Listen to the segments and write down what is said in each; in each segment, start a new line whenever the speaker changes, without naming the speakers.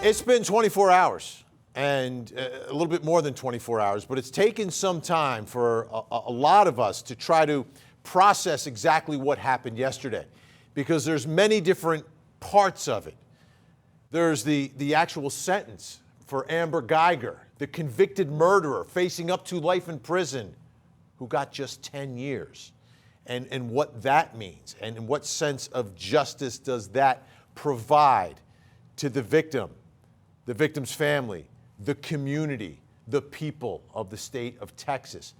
It's been 24 hours and a little bit more than 24 hours, but it's taken some time for a lot of us to try to process exactly what happened yesterday, because there's many different parts of it. There's the actual sentence for Amber Guyger, the convicted murderer facing up to life in prison, who got just 10 years, and what that means, and in what sense of justice does that provide to the victim's family, the community, the people of the state of Texas.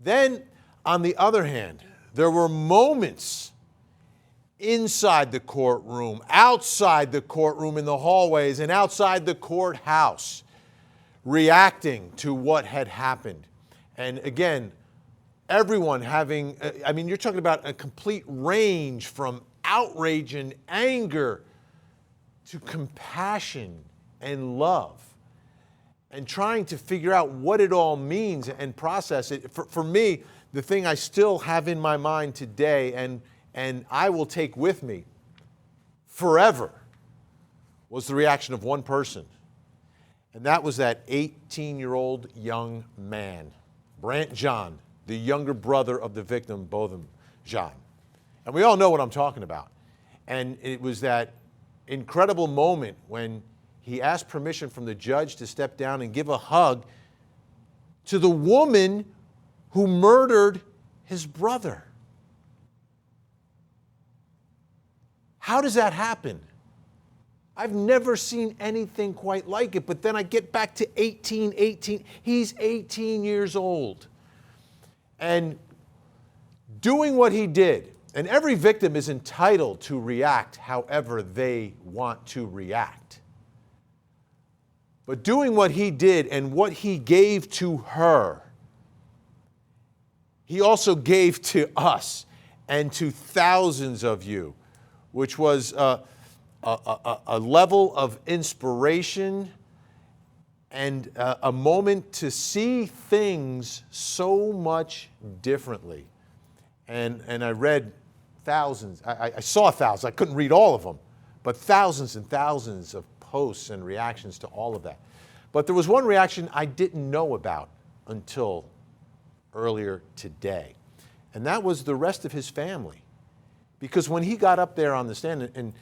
Then, on the other hand, there were moments inside the courtroom, outside the courtroom, in the hallways, and outside the courthouse, reacting to what had happened. And again, everyone having, you're talking about a complete range from outrage and anger to compassion and love, and trying to figure out what it all means and process it. For me, the thing I still have in my mind today, and I will take with me forever, was the reaction of one person. And that was that 18-year-old young man, Brant John, the younger brother of the victim, Botham Jean. And we all know what I'm talking about. And it was that incredible moment when he asked permission from the judge to step down and give a hug to the woman who murdered his brother. How does that happen? I've never seen anything quite like it, but then I get back to 18. He's 18 years old. And doing what he did, and every victim is entitled to react however they want to react. But doing what he did and what he gave to her, he also gave to us and to thousands of you, which was a level of inspiration and a moment to see things so much differently. And I read thousands, I saw thousands, I couldn't read all of them, but thousands and thousands of posts and reactions to all of that. But there was one reaction I didn't know about until earlier today, and that was the rest of his family. Because when he got up there on the stand and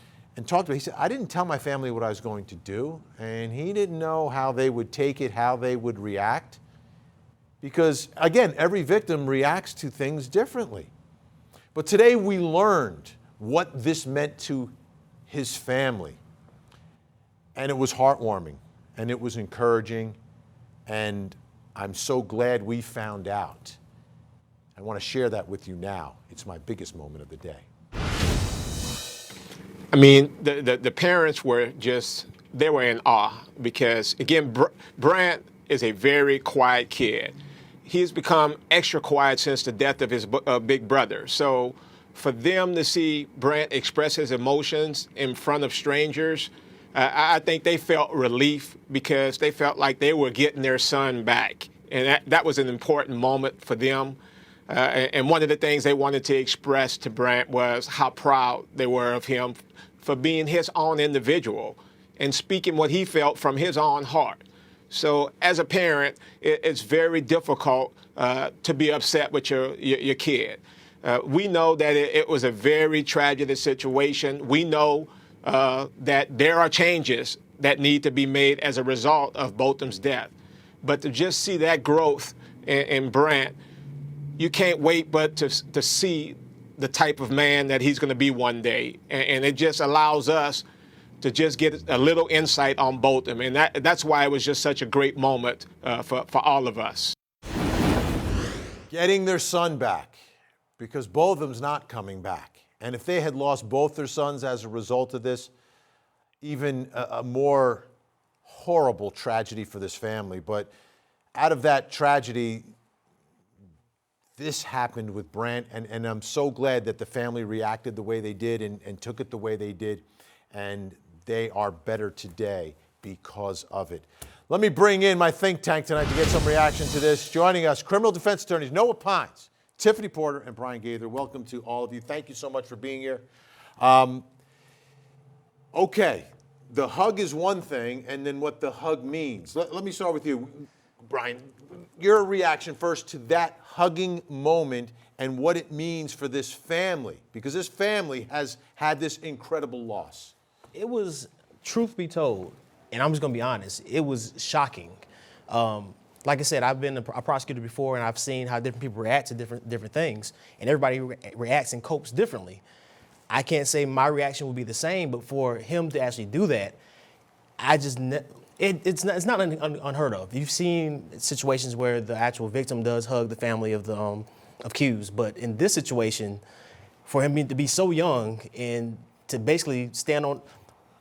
talked to me, he said, I didn't tell my family what I was going to do, and he didn't know how they would take it, how they would react. Because, again, every victim reacts to things differently. But today we learned what this meant to his family. And it was heartwarming, and it was encouraging, and I'm so glad we found out. I want to share that with you now. It's my biggest moment of the day.
I mean, the parents were just, they were in awe because, again, Brant is a very quiet kid. He's become extra quiet since the death of his big brother. So for them to see Brant express his emotions in front of strangers, I think they felt relief because they felt like they were getting their son back. And that was an important moment for them. And one of the things they wanted to express to Brant was how proud they were of him for being his own individual and speaking what he felt from his own heart. So as a parent, it's very difficult to be upset with your kid. We know that it was a very tragic situation. We know that there are changes that need to be made as a result of Botham's death. But to just see that growth in Brant, you can't wait but to see the type of man that he's going to be one day. And it just allows us to just get a little insight on Botham. And that's why it was just such a great moment for all of us.
Getting their son back, because Botham's not coming back. And if they had lost both their sons as a result of this, even a more horrible tragedy for this family. But out of that tragedy, this happened with Brant, and I'm so glad that the family reacted the way they did and took it the way they did, and they are better today because of it. Let me bring in my think tank tonight to get some reaction to this. Joining us, criminal defense attorneys Noah Pines, Tiffany Porter, and Brian Gaither. Welcome to all of you. Thank you so much for being here. Okay, the hug is one thing, and then what the hug means. Let me start with you, Brian. Your reaction first to that hugging moment and what it means for this family, because this family has had this incredible loss.
It was, truth be told, and I'm just gonna be honest, it was shocking. Like I said, I've been a prosecutor before, and I've seen how different people react to different things, and everybody reacts and copes differently. I can't say my reaction would be the same, but for him to actually do that, it's not unheard of. You've seen situations where the actual victim does hug the family of the accused, but in this situation, for him to be so young and to basically stand on,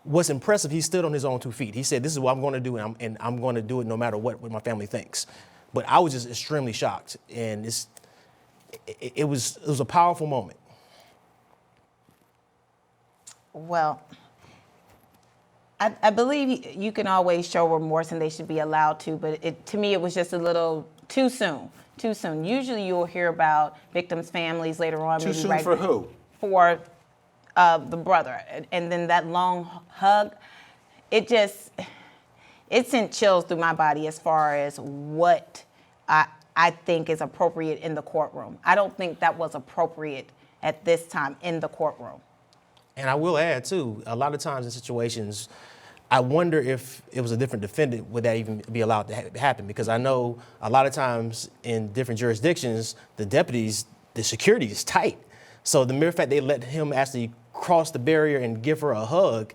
what's impressive, he stood on his own 2 feet. He said, "This is what I'm going to do, and I'm going to do it no matter what my family thinks." But I was just extremely shocked, and it was a powerful moment.
Well, I believe you can always show remorse, and they should be allowed to, but to me it was just a little too soon. Too soon. Usually you'll hear about victims' families later on.
Too
maybe
soon
right
for who?
For the brother. And then that long hug, it sent chills through my body as far as what I think is appropriate in the courtroom. I don't think that was appropriate at this time in the courtroom.
And I will add, too, a lot of times in situations, I wonder if it was a different defendant, would that even be allowed to happen? Because I know a lot of times in different jurisdictions, the deputies, the security is tight. So the mere fact they let him actually cross the barrier and give her a hug,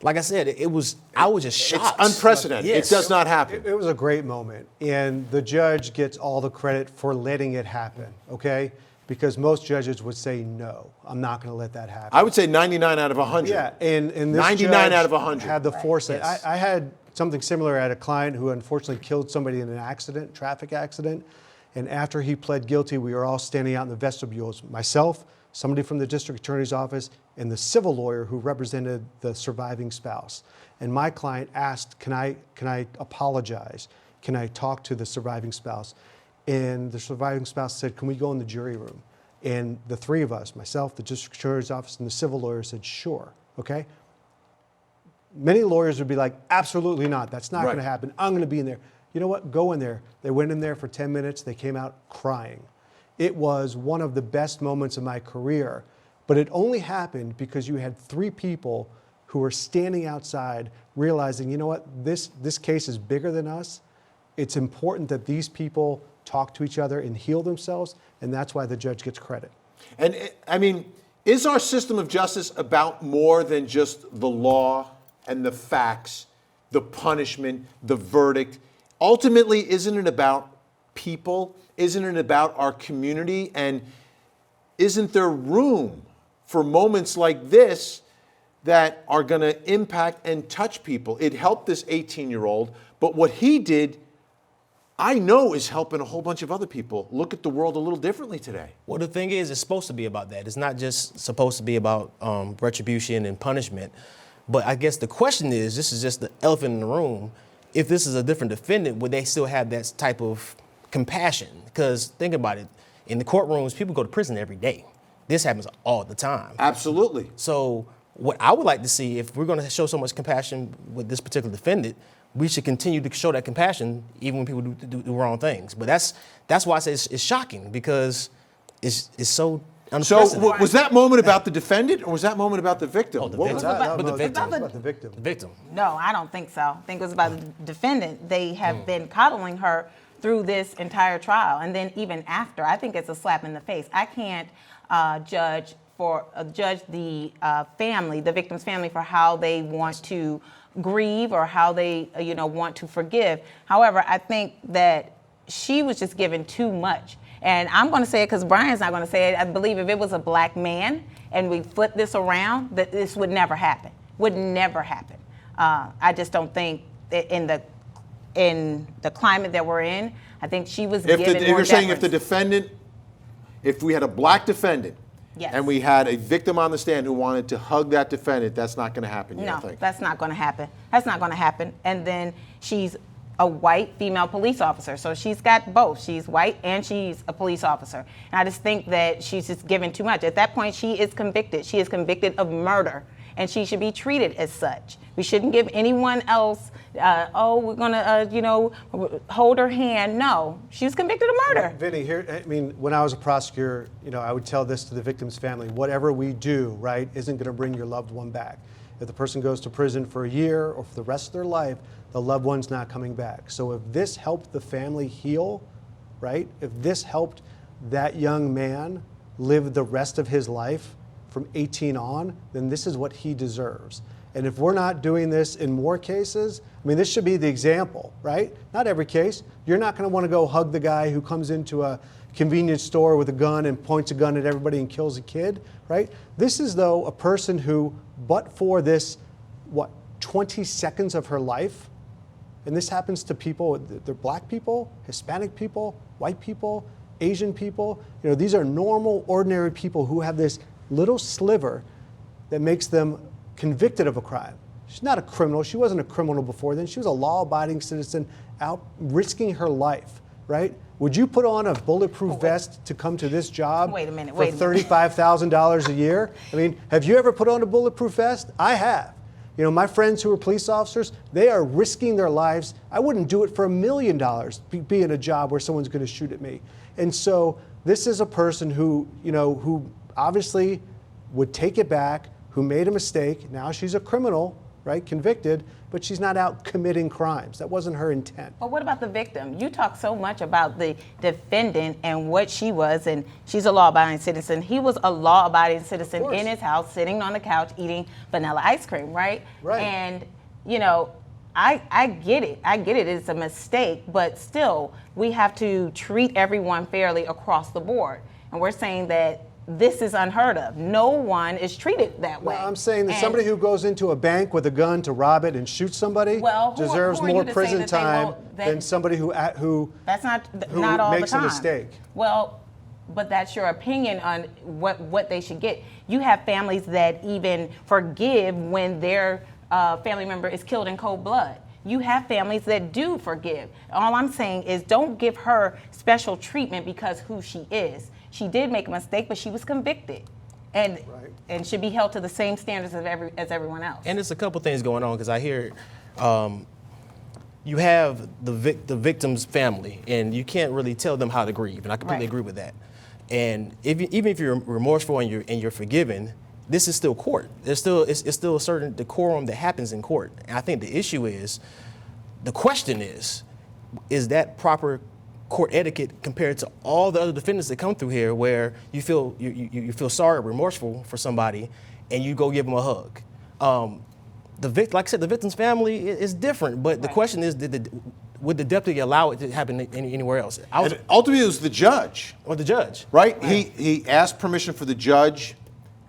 like I said, I was just shocked.
It's unprecedented.
Yes.
It does not happen.
It was a great moment, and the judge gets all the credit for letting it happen, okay? Because most judges would say, no, I'm not going to let that happen.
I would say 99 out of 100.
Yeah, and this
99
judge
out of 100.
had the foresight.
Yes.
I had something similar. I had a client who unfortunately killed somebody in an accident, traffic accident, and after he pled guilty, we were all standing out in the vestibules, myself, somebody from the district attorney's office, and the civil lawyer who represented the surviving spouse. And my client asked, can I apologize? Can I talk to the surviving spouse? And the surviving spouse said, can we go in the jury room? And the three of us, myself, the district attorney's office, and the civil lawyer said, sure, okay? Many lawyers would be like, absolutely not, that's not gonna happen, I'm gonna be in there. You know what, go in there. They went in there for 10 minutes, they came out crying. It was one of the best moments of my career, but it only happened because you had three people who were standing outside realizing, you know what, this case is bigger than us. It's important that these people talk to each other and heal themselves, and that's why the judge gets credit.
And I mean, is our system of justice about more than just the law and the facts, the punishment, the verdict? Ultimately, isn't it about people? Isn't it about our community? And isn't there room for moments like this that are going to impact and touch people? It helped this 18-year-old, but what he did, I know, is helping a whole bunch of other people look at the world a little differently today.
Well, the thing is, it's supposed to be about that. It's not just supposed to be about retribution and punishment. But I guess the question is, this is just the elephant in the room. If this is a different defendant, would they still have that type of compassion? Because think about it, in the courtrooms, people go to prison every day. This happens all the time.
Absolutely.
So what I would like to see, if we're going to show so much compassion with this particular defendant, we should continue to show that compassion even when people do wrong things. But that's why I say it's shocking, because it's so unprecedented.
So was that moment about the defendant, or was that moment about the victim?
Oh, the
What
victim.
was that?
But the victim.
About the victim.
The victim.
No, I don't think so. I think it was about the defendant. They have been coddling her through this entire trial, and then even after. I think it's a slap in the face. I can't judge the family, the victim's family, for how they want to grieve or how they want to forgive. However, I think that she was just given too much. And I'm going to say it because Brian's not going to say it. I believe if it was a black man and we flip this around, that this would never happen. Would never happen. I just don't think that in the climate that we're in, I think she was given more
If you're saying
deference.
if we had a black defendant,
Yes.
and we had a victim on the stand who wanted to hug that defendant, that's not going to happen, you
No,
don't think?
that's not going to happen. That's not going to happen. And then she's a white female police officer. So she's got both. She's white and she's a police officer. And I just think that she's just given too much. At that point, she is convicted. She is convicted of murder. and she should be treated as such. We shouldn't give anyone else, we're gonna, hold her hand. No, she was convicted of murder.
Vinny, here, I mean, when I was a prosecutor, I would tell this to the victim's family: whatever we do, right, isn't going to bring your loved one back. If the person goes to prison for a year or for the rest of their life, the loved one's not coming back. So if this helped the family heal, right, if this helped that young man live the rest of his life from 18 on, then this is what he deserves. And if we're not doing this in more cases, I mean, this should be the example, right? Not every case. You're not going to want to go hug the guy who comes into a convenience store with a gun and points a gun at everybody and kills a kid, right? This is, though, a person who, but for this, 20 seconds of her life, and this happens to people, they're black people, Hispanic people, white people, Asian people. These are normal, ordinary people who have this little sliver that makes them convicted of a crime. She's not a criminal. She wasn't a criminal before then. She was a law-abiding citizen out risking her life, right? Would you put on a bulletproof vest to come to this job
for
$35,000 a year? I mean, have you ever put on a bulletproof vest? I have. My friends who are police officers, they are risking their lives. I wouldn't do it for $1 million, be in a job where someone's going to shoot at me. And so this is a person who, who obviously would take it back, who made a mistake. Now she's a criminal, right, convicted, but she's not out committing crimes. That wasn't her intent.
But what about the victim? You talk so much about the defendant and what she was, and she's a law-abiding citizen. He was a law-abiding citizen in his house, sitting on the couch, eating vanilla ice cream, right?
Right.
And, I get it. I get it. It's a mistake, but still, we have to treat everyone fairly across the board. And we're saying that this is unheard of. No one is treated that way.
Well, I'm saying that somebody who goes into a bank with a gun to rob it and shoot somebody deserves more prison time than somebody who
that's not all
makes
the time.
a mistake.
Well, but that's your opinion on what they should get. You have families that even forgive when their family member is killed in cold blood. You have families that do forgive. All I'm saying is don't give her special treatment because who she is. She did make a mistake, but she was convicted, and should be held to the same standards as everyone else.
And there's a couple things going on because I hear you have the victim's family, and you can't really tell them how to grieve, and I completely agree with that. And even if you're remorseful and you're forgiven, this is still court. It's still a certain decorum that happens in court. And I think the issue is, the question is that proper court etiquette compared to all the other defendants that come through here, where you feel sorry or remorseful for somebody, and you go give them a hug. Like I said, the victim's family is different, but the question is, would the deputy allow it to happen anywhere else?
And ultimately, it was the judge.
Or the judge.
Right? He asked permission for the judge,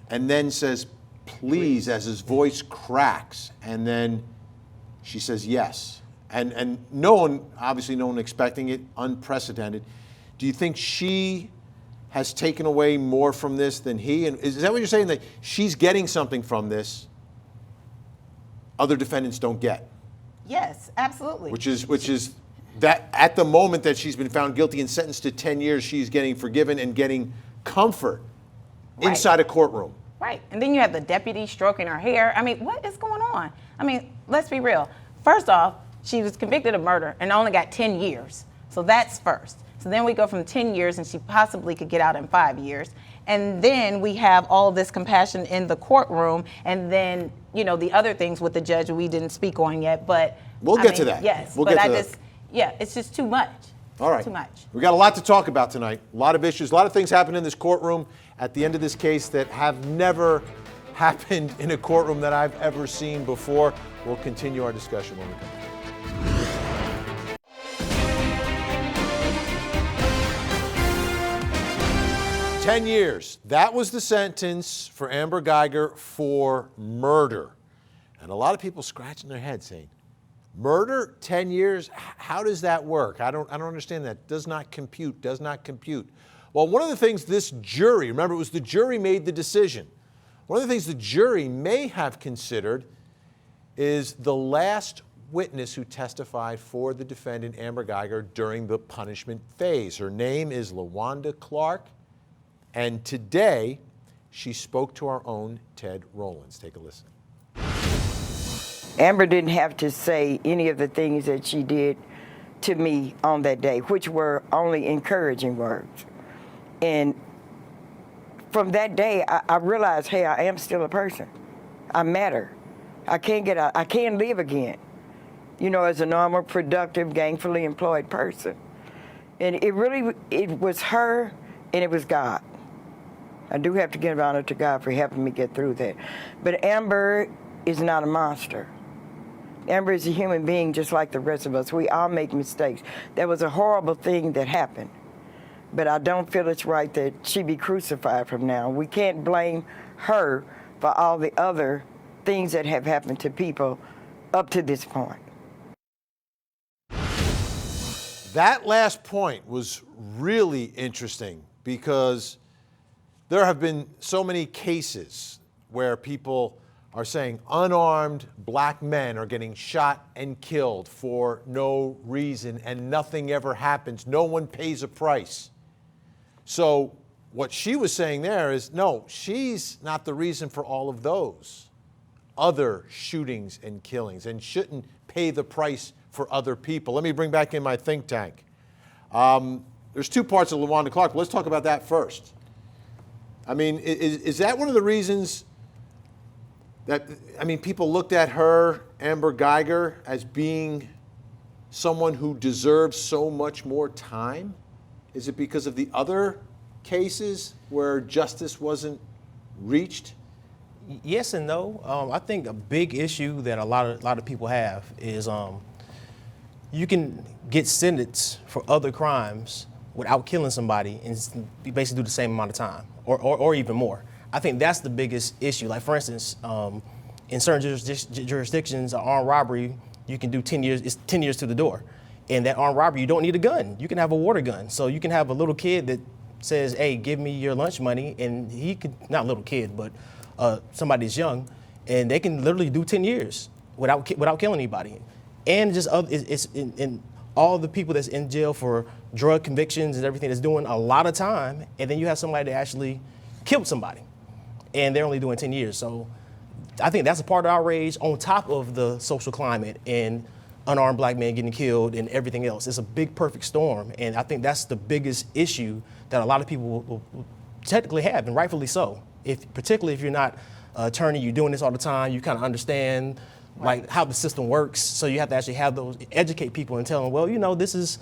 and then says, please, as his voice cracks, and then she says yes. And no one expecting it, unprecedented. Do you think she has taken away more from this than he? And is that what you're saying, that she's getting something from this other defendants don't get?
Yes, absolutely.
Which is that at the moment that she's been found guilty and sentenced to 10 years, she's getting forgiven and getting comfort inside a courtroom.
Right. And then you have the deputy stroking her hair. I mean, what is going on? I mean, let's be real. First off, she was convicted of murder and only got 10 years. So that's first. So then we go from 10 years, and she possibly could get out in 5 years. And then we have all this compassion in the courtroom, and then, the other things with the judge we didn't speak on yet, but
we'll get to that.
Yes,
we'll
but
get to that.
It's just too much.
All right.
Too much.
We got a lot to talk about tonight. A lot of issues, a lot of things happen in this courtroom at the end of this case that have never happened in a courtroom that I've ever seen before. We'll continue our discussion when we come back. 10 years. That was the sentence for Amber Guyger for murder. And a lot of people scratching their heads saying, murder, 10 years? How does that work? I don't understand that. Does not compute. Well, one of the things this jury, remember, it was the jury made the decision. One of the things the jury may have considered is the last witness who testified for the defendant, Amber Guyger, during the punishment phase. Her name is LaWanda Clark. And today, She spoke to our own Ted Rowlands. Take a listen.
Amber didn't have to say any of the things that she did to me on that day, which were only encouraging words. And from that day, I realized, hey, I am still a person. I matter. I can't get out. I can live again, you know, as a normal, productive, gainfully employed person. And it was her and it was God. I do have to give honor to God for helping me get through that. But Amber is not a monster. Amber is a human being just like the rest of us. We all make mistakes. That was a horrible thing that happened. But I don't feel it's right that she be crucified from now. We can't blame her for all the other things that have happened to people up to this point.
That last point was really interesting because there have been so many cases where people are saying unarmed black men are getting shot and killed for no reason and nothing ever happens. No one pays a price. So what she was saying there is, no, she's not the reason for all of those other shootings and killings and shouldn't pay the price for other people. Let me bring back in my think tank. There's two parts of LaWanda Clark. Let's talk about that first. I mean, is that one of the reasons that, I mean, people looked at her, Amber Guyger, as being someone who deserves so much more time? Is it because of the other cases where justice wasn't reached?
Yes and no. I think a big issue that a lot of people have is you can get sentenced for other crimes without killing somebody and basically do the same amount of time or even more. I think that's the biggest issue. Like, for instance, in certain jurisdictions, an armed robbery, you can do 10 years, it's 10 years to the door. And that armed robbery, you don't need a gun. You can have a water gun. So you can have a little kid that says, hey, give me your lunch money, and he could, not a little kid, but somebody that's young, and they can literally do 10 years without killing anybody. And just it's in all the people that's in jail for drug convictions and everything that's doing a lot of time, and then you have somebody that actually killed somebody, and they're only doing 10 years. So I think that's a part of outrage on top of the social climate and unarmed black men getting killed and everything else. It's a big perfect storm, and I think that's the biggest issue that a lot of people will technically have, and rightfully so. Particularly if you're not an attorney, you're doing this all the time, you kind of understand like how the system works. So you have to actually have those, educate people and tell them, well, you know, this is,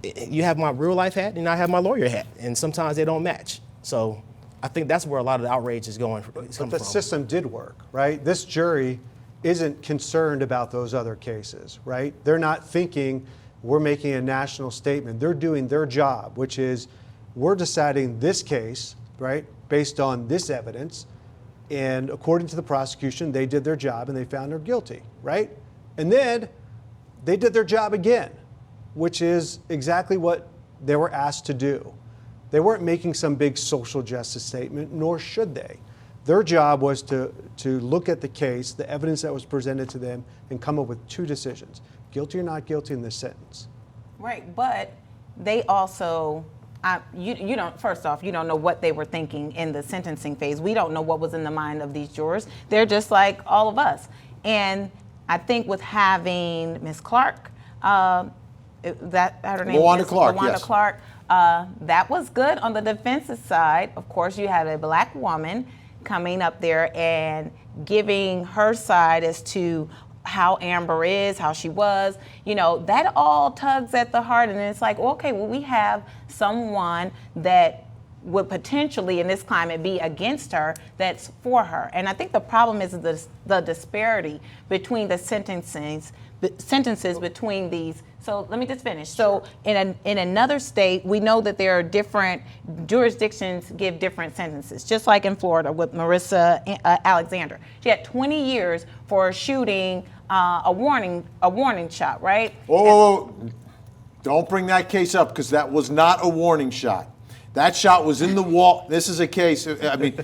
you have my real life hat and I have my lawyer hat, and sometimes they don't match. So I think that's where a lot of the outrage is coming from.
But the system did work, right? This jury isn't concerned about those other cases, right? They're not thinking we're making a national statement. They're doing their job, which is we're deciding this case, right, based on this evidence. And according to the prosecution, they did their job and they found her guilty, right? And then they did their job again, which is exactly what they were asked to do. They weren't making some big social justice statement, nor should they. Their job was to look at the case, the evidence that was presented to them, and come up with two decisions, guilty or not guilty in this sentence.
Right, but they also, you don't, first off, you don't know what they were thinking in the sentencing phase. We don't know what was in the mind of these jurors. They're just like all of us. And I think with having Ms. Clark, her name
LaWanda
is
Clark,
LaWanda
yes.
Clark, that was good on the defense's side. Of course, you had a black woman coming up there and giving her side as to how Amber is, how she was, you know, that all tugs at the heart. And it's like, okay, well, we have someone that would potentially in this climate be against her that's for her. And I think the problem is the disparity between the sentences between these. So let me just finish. So in another state, we know that there are different jurisdictions give different sentences, just like in Florida with Marissa Alexander. She had 20 years for shooting a warning shot, right?
Whoa. Don't bring that case up, because that was not a warning shot. That shot was in the wall. This is a case, I mean,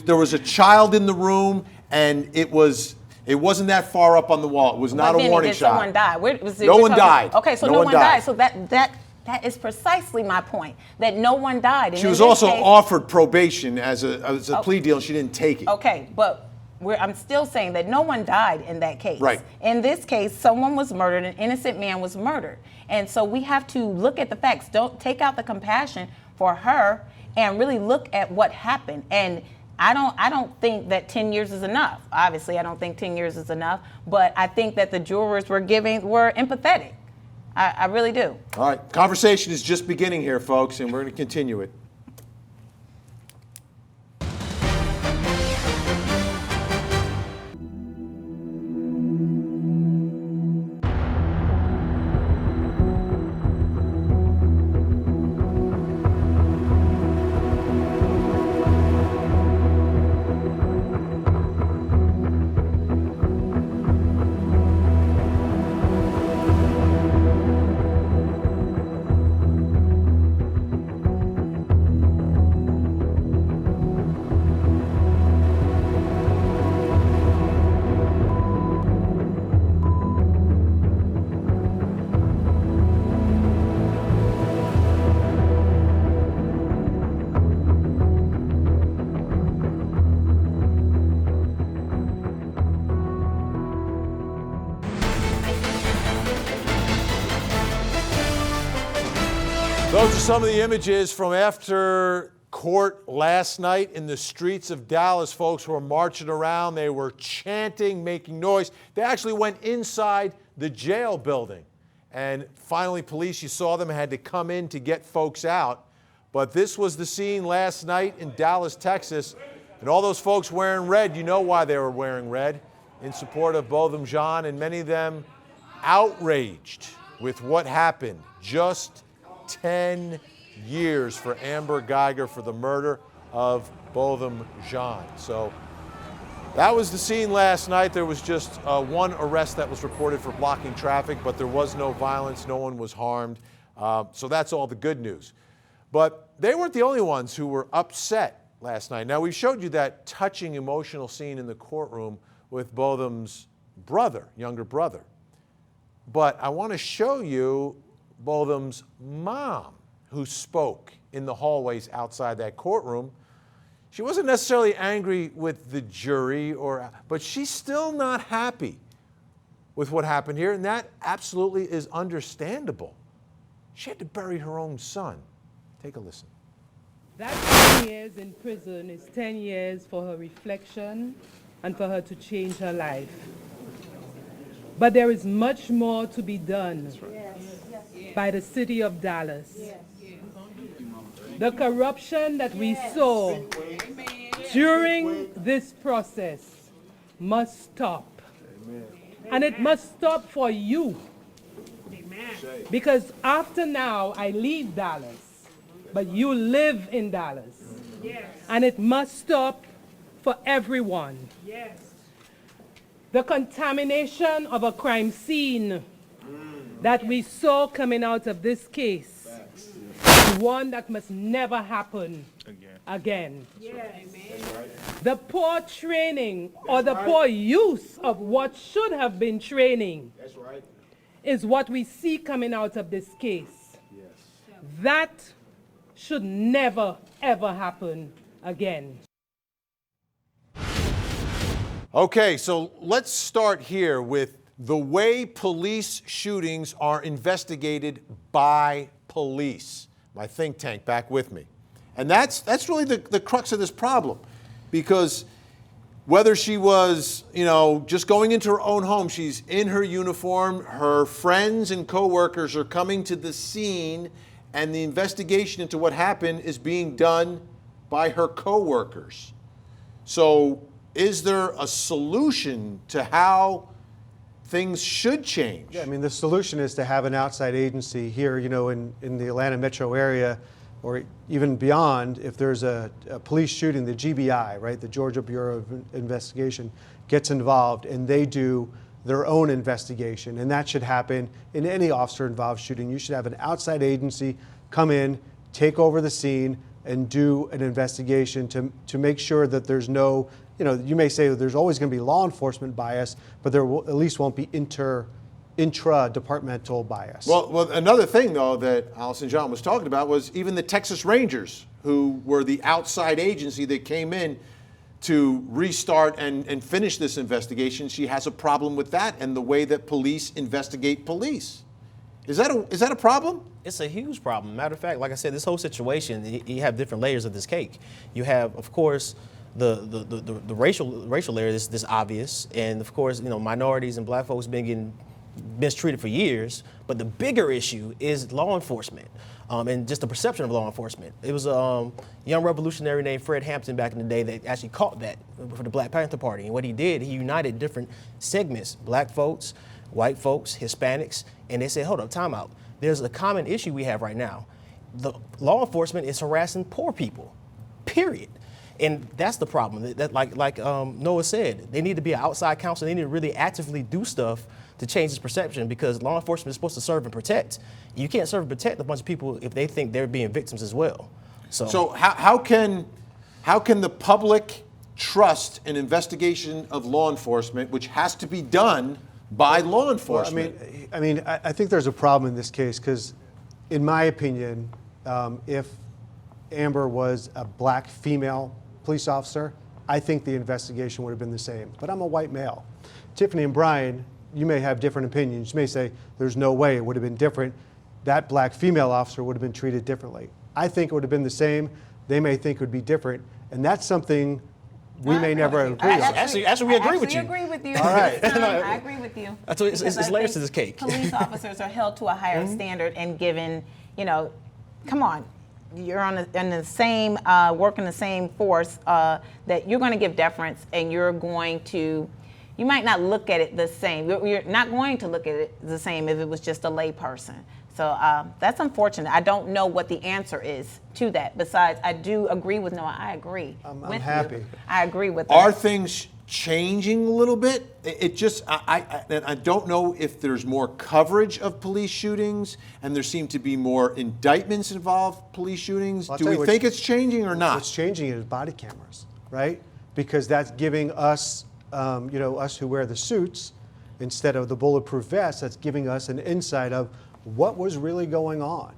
there was a child in the room, and it wasn't that far up on the wall. It was not a warning shot.
Someone died.
No one died.
Okay, so no one died. So that That is precisely my point, that no one died. And
She
in
was
this
also
case-
offered probation as a plea deal, and she didn't take it.
Okay, but I'm still saying that no one died in that case.
Right.
In this case, someone was murdered, an innocent man was murdered. And so we have to look at the facts. Don't take out the compassion for her and really look at what happened. And I don't think that 10 years is enough. Obviously, I don't think 10 years is enough, but I think that the jurors were empathetic. I really do.
All right, conversation is just beginning here, folks, and we're going to continue it. Those are some of the images from after court last night in the streets of Dallas. Folks were marching around. They were chanting, making noise. They actually went inside the jail building. And finally, police, you saw them, had to come in to get folks out. But this was the scene last night in Dallas, Texas. And all those folks wearing red, you know why they were wearing red, in support of Botham Jean, and many of them outraged with what happened. Just 10 years for Amber Guyger for the murder of Botham Jean. So that was the scene last night. There was just one arrest that was reported for blocking traffic, but there was no violence. No one was harmed. So that's all the good news. But they weren't the only ones who were upset last night. Now, we showed you that touching, emotional scene in the courtroom with Botham's brother, younger brother. But I want to show you Botham's mom, who spoke in the hallways outside that courtroom. She wasn't necessarily angry with the jury, but she's still not happy with what happened here, and that absolutely is understandable. She had to bury her own son. Take a listen.
That 10 years in prison is 10 years for her reflection and for her to change her life. But there is much more to be done by the city of Dallas. The corruption that we saw during this process must stop. And it must stop for you. Because after now, I leave Dallas, but you live in Dallas. And it must stop for everyone. The contamination of a crime scene that we saw coming out of this case is one that must never happen again. The poor training or the poor use of what should have been training is what we see coming out of this case. That should never, ever happen again.
Okay, so let's start here with the way police shootings are investigated by police. My think tank back with me. And that's really the crux of this problem, because whether she was, just going into her own home, she's in her uniform, her friends and coworkers are coming to the scene, and the investigation into what happened is being done by her coworkers. So is there a solution to how things should change?
Yeah, I mean, the solution is to have an outside agency here, in the Atlanta metro area, or even beyond. If there's a police shooting, the GBI, right, the Georgia Bureau of Investigation, gets involved and they do their own investigation. And that should happen in any officer-involved shooting. You should have an outside agency come in, take over the scene, and do an investigation to make sure that there's no, you may say that there's always going to be law enforcement bias, but there at least won't be intra-departmental bias.
Well, another thing, though, that Allison John was talking about was even the Texas Rangers, who were the outside agency that came in to restart and finish this investigation. She has a problem with that and the way that police investigate police. Is that a problem?
It's a huge problem. Matter of fact, like I said, this whole situation, you have different layers of this cake. You have, of course, the racial layer, this obvious, and of course, minorities and black folks been getting mistreated for years. But the bigger issue is law enforcement and just the perception of law enforcement. It was a young revolutionary named Fred Hampton back in the day that actually caught that for the Black Panther Party. And what he did, he united different segments, black folks, white folks, Hispanics, and they said, hold up, time out. There's a common issue we have right now. The law enforcement is harassing poor people, period. And that's the problem. That like Noah said, they need to be an outside counsel. They need to really actively do stuff to change this perception, because law enforcement is supposed to serve and protect. You can't serve and protect a bunch of people if they think they're being victims as well.
So how can the public trust an investigation of law enforcement, which has to be done by law enforcement?
Well, I think there's a problem in this case because, in my opinion, if Amber was a black female police officer, I think the investigation would have been the same. But I'm a white male. Tiffany and Brian, you may have different opinions. You may say there's no way it would have been different. That black female officer would have been treated differently. I think it would have been the same. They may think it would be different. And that's something we may never agree on.
Actually, we agree with you.
I agree with you.
All right.
I agree with you.
That's what, it's
Because I
layers
think
to this cake.
Police officers are held to a higher standard and given, come on, you're in the same, working the same force, that you're going to give deference and you might not look at it the same. You're not going to look at it the same if it was just a lay person. So that's unfortunate. I don't know what the answer is to that. Besides, I do agree with Noah. I agree.
I'm
with
happy.
You. I agree with that.
Are things changing a little bit? I don't know if there's more coverage of police shootings and there seem to be more indictments involved police shootings.
Well,
Do we think it's changing or not?
What's changing is body cameras, right? Because that's giving us, us who wear the suits instead of the bulletproof vests, that's giving us an insight of what was really going on.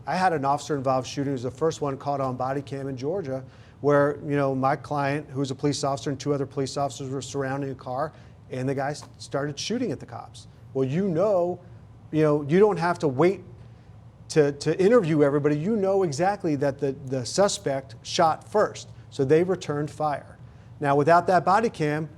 I had an officer-involved shooting. It was the first one caught on body cam in Georgia, where my client, who was a police officer, and two other police officers were surrounding a car, and the guy started shooting at the cops. Well, you don't have to wait to interview everybody. You know exactly that the suspect shot first, so they returned fire. Now, without that body cam,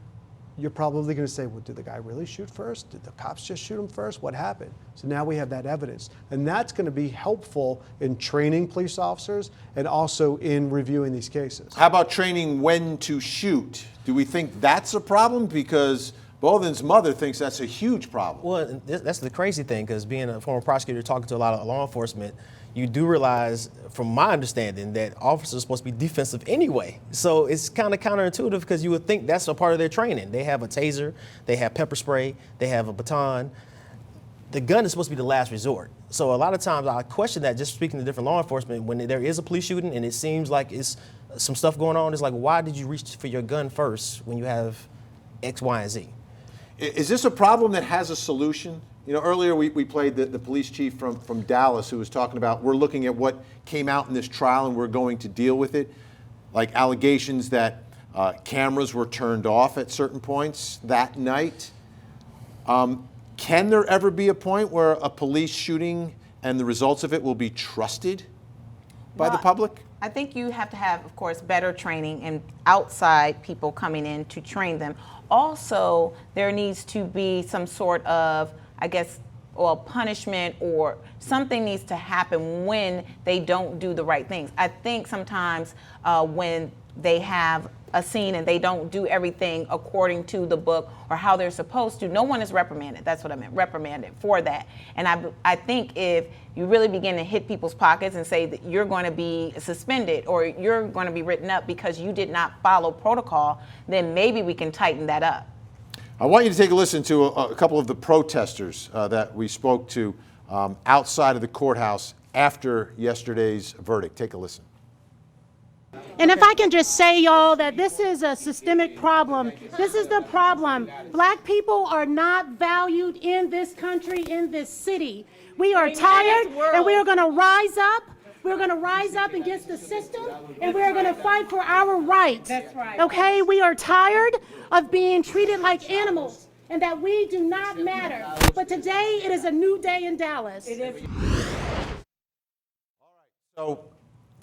you're probably going to say, well, did the guy really shoot first? Did the cops just shoot him first? What happened? So now we have that evidence. And that's going to be helpful in training police officers and also in reviewing these cases.
How about training when to shoot? Do we think that's a problem? Because Bolden's mother thinks that's a huge problem.
Well, that's the crazy thing, because being a former prosecutor, talking to a lot of law enforcement, you do realize, from my understanding, that officers are supposed to be defensive anyway. So it's kind of counterintuitive, because you would think that's a part of their training. They have a taser, they have pepper spray, they have a baton. The gun is supposed to be the last resort. So a lot of times I question that, just speaking to different law enforcement, when there is a police shooting and it seems like it's some stuff going on, it's like, why did you reach for your gun first when you have X, Y, and Z?
Is this a problem that has a solution? Earlier we played the police chief from Dallas, who was talking about, we're looking at what came out in this trial and we're going to deal with it, like allegations that cameras were turned off at certain points that night. Can there ever be a point where a police shooting and the results of it will be trusted by the public?
I think you have to have, of course, better training and outside people coming in to train them. Also, there needs to be some sort of, punishment, or something needs to happen when they don't do the right things. I think sometimes when they have a scene and they don't do everything according to the book or how they're supposed to, no one is reprimanded. That's what I meant, reprimanded for that. And I think if you really begin to hit people's pockets and say that you're going to be suspended or you're going to be written up because you did not follow protocol, then maybe we can tighten that up.
I want you to take a listen to a couple of the protesters that we spoke to outside of the courthouse after yesterday's verdict. Take a listen.
And if I can just say, y'all, that this is a systemic problem. This is the problem. Black people are not valued in this country, in this city. We are tired, and we are going to rise up. We're going to rise up against the system, and we're going to fight for our rights.
That's right.
Okay? We are tired of being treated like animals, and that we do not matter. But today, it is a new day in Dallas.
It is.
So,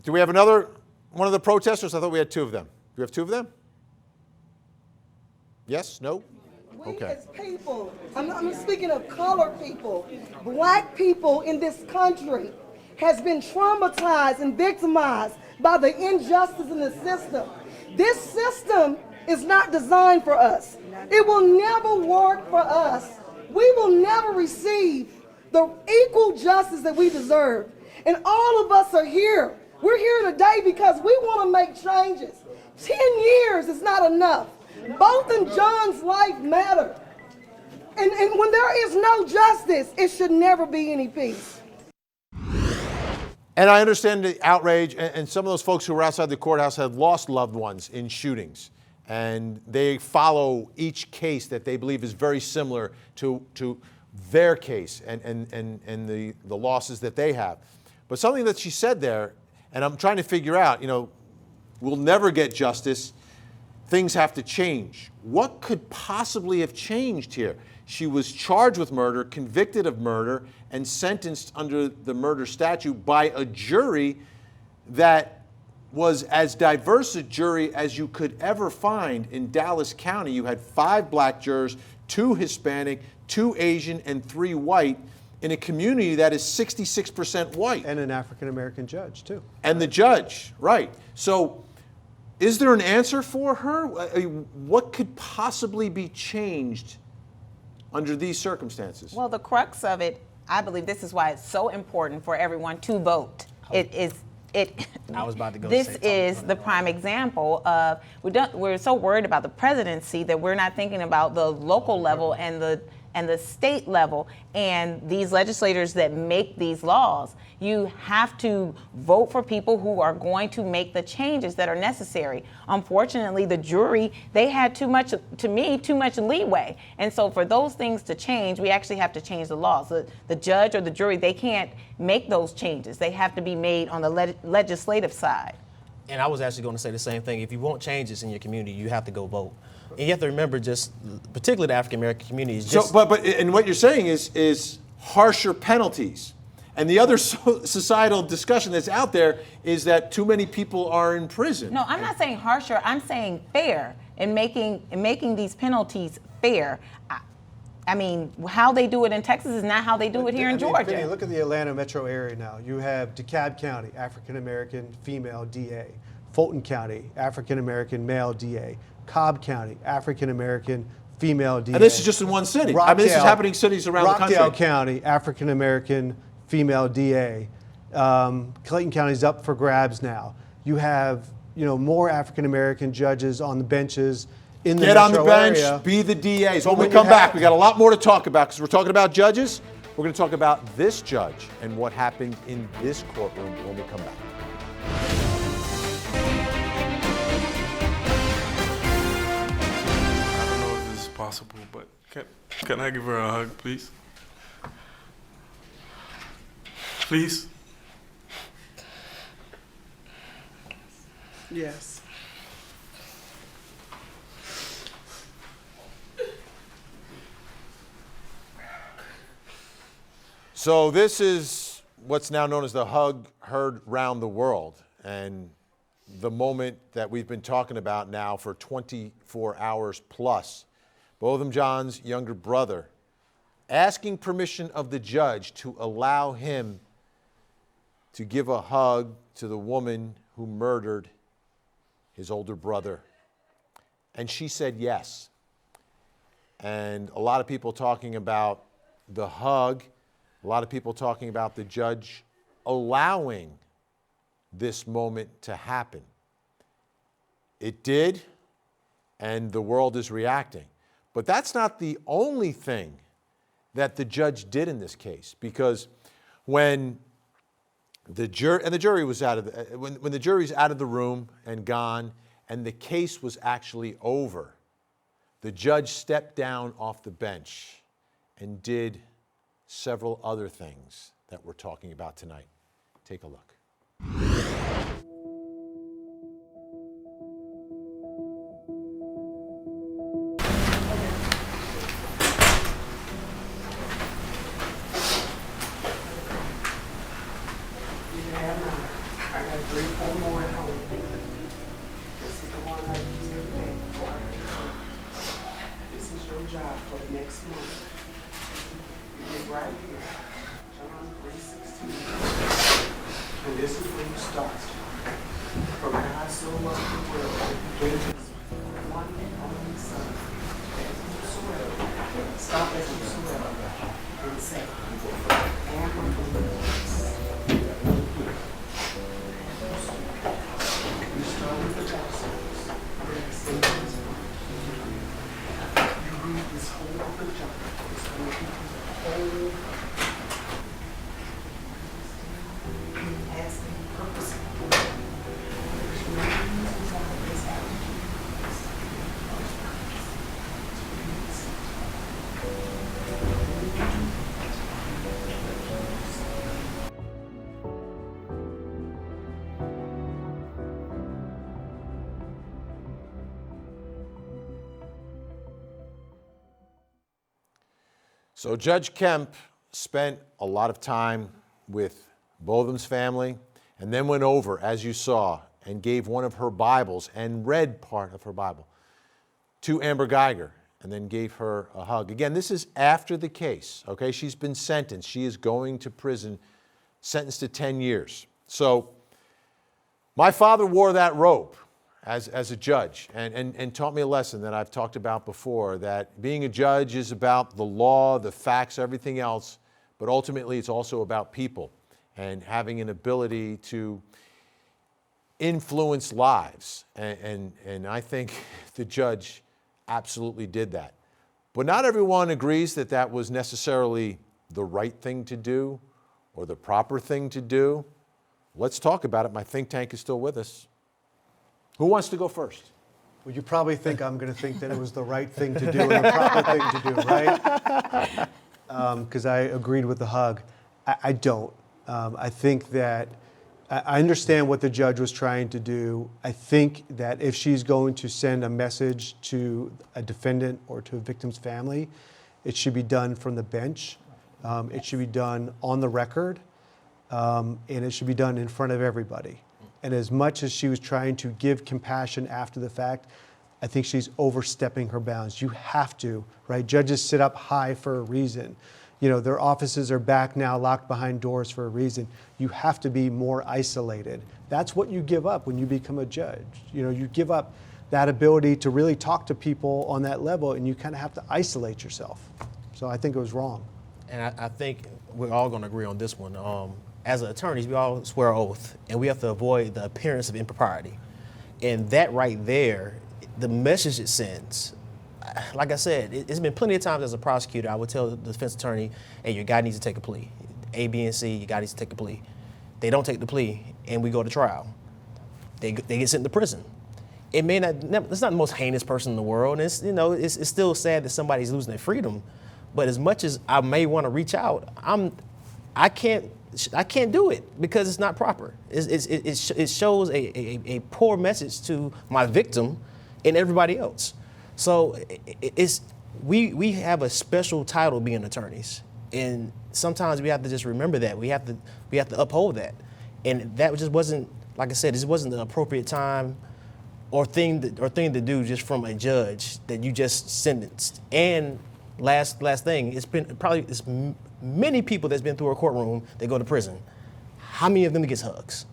do we have another one of the protesters? I thought we had two of them. Do we have two of them? Yes? No?
We
Okay.
as people, I'm speaking of colored people, black people in this country has been traumatized and victimized by the injustice in the system. This system is not designed for us. It will never work for us. We will never receive the equal justice that we deserve. And all of us are here. We're here today because we want to make changes. 10 years is not enough. Both in John's life matter. And when there is no justice, it should never be any peace.
And I understand the outrage, and some of those folks who were outside the courthouse had lost loved ones in shootings. And they follow each case that they believe is very similar to their case and the losses that they have. But something that she said there, and I'm trying to figure out, we'll never get justice. Things have to change. What could possibly have changed here? She was charged with murder, convicted of murder, and sentenced under the murder statute by a jury that was as diverse a jury as you could ever find in Dallas County. You had 5 black jurors, 2 Hispanic, 2 Asian, and 3 white in a community that is 66% white.
And an African-American judge, too.
And the judge, right. So is there an answer for her? What could possibly be changed under these circumstances?
Well, the crux of it, I believe this is why it's so important for everyone to vote.
I was about to go
This
say something.
is the prime example of we're so worried about the presidency that we're not thinking about the local level and the state level and these legislators that make these laws. You have to vote for people who are going to make the changes that are necessary. Unfortunately, the jury, they had too much leeway. And so for those things to change, we actually have to change the laws. The judge or the jury, they can't make those changes. They have to be made on the legislative side.
And I was actually going to say the same thing. If you want changes in your community, you have to go vote. And you have to remember, just particularly the African American community is just.
So, but and what you're saying is harsher penalties. And the other societal discussion that's out there is that too many people are in prison.
No, I'm not saying harsher. I'm saying fair, and making these penalties fair. I mean, how they do it in Texas is not how they do it here in Georgia.
Vinny, look at the Atlanta metro area now. You have DeKalb County, African-American female DA. Fulton County, African-American male DA. Cobb County, African-American female DA.
And this is just in one city. I mean, this is happening in cities around the country.
Rockdale County, African-American female DA. Clayton County's up for grabs now. You have, more African-American judges on the benches in the
Get on the
metro
bench,
area.
be the DAs.
But
When we
when you
come back,
have-
we got a lot more to talk about because we're talking about judges. We're going to talk about this judge and what happened in this courtroom when we come back.
I don't know if this is possible, but can I give her a hug, please? Please?
Yes.
So this is what's now known as the hug heard round the world, and the moment that we've been talking about now for 24 hours plus. Botham Jean's younger brother asking permission of the judge to allow him to give a hug to the woman who murdered his older brother. And she said yes. And a lot of people talking about the hug, a lot of people talking about the judge allowing this moment to happen. It did, and the world is reacting. But that's not the only thing that the judge did in this case, because when The jury was out of the, when the jury's out of the room and gone, and the case was actually over, the judge stepped down off the bench and did several other things that we're talking about tonight. Take a look. So Judge Kemp spent a lot of time with Botham's family and then went over, as you saw, and gave one of her Bibles and read part of her Bible to Amber Guyger and then gave her a hug. Again, this is after the case, okay? She's been sentenced. She is going to prison, sentenced to 10 years. So my father wore that robe as a judge and taught me a lesson that I've talked about before, that being a judge is about the law, the facts, everything else, but ultimately it's also about people and having an ability to influence lives. And I think the judge absolutely did that. But not everyone agrees that that was necessarily the right thing to do or the proper thing to do. Let's talk about it. My think tank is still with us. Who wants to go first?
Well, you probably think I'm going to think that it was the right thing to do and the proper thing to do, right? Because I agreed with the hug. I don't. I think that I understand what the judge was trying to do. I think that if she's going to send a message to a defendant or to a victim's family, it should be done from the bench. It should be done on the record, and it should be done in front of everybody. And as much as she was trying to give compassion after the fact, I think she's overstepping her bounds. You have to, right? Judges sit up high for a reason. You know, their offices are back now, locked behind doors for a reason. You have to be more isolated. That's what you give up when you become a judge. You know, you give up that ability to really talk to people on that level, and you kind of have to isolate yourself. So I think it was wrong.
And I think we're all going to agree on this one. As attorneys, we all swear an oath, and we have to avoid the appearance of impropriety. And that right there, the message it sends, like I said, it's been plenty of times as a prosecutor, I would tell the defense attorney, hey, your guy needs to take a plea. A, B, and C, your guy needs to take a plea. They don't take the plea, and we go to trial. They get sent to prison. It's not the most heinous person in the world, and it's still sad that somebody's losing their freedom. But as much as I may want to reach out, I can't do it because it's not proper. It shows a poor message to my victim and everybody else. So we have a special title being attorneys, and sometimes we have to just remember that. We have to uphold that, and that just wasn't, like I said, this wasn't the appropriate time or thing to do just from a judge that you just sentenced. And last thing, it's many people that's been through a courtroom that go to prison. How many of them gets hugs?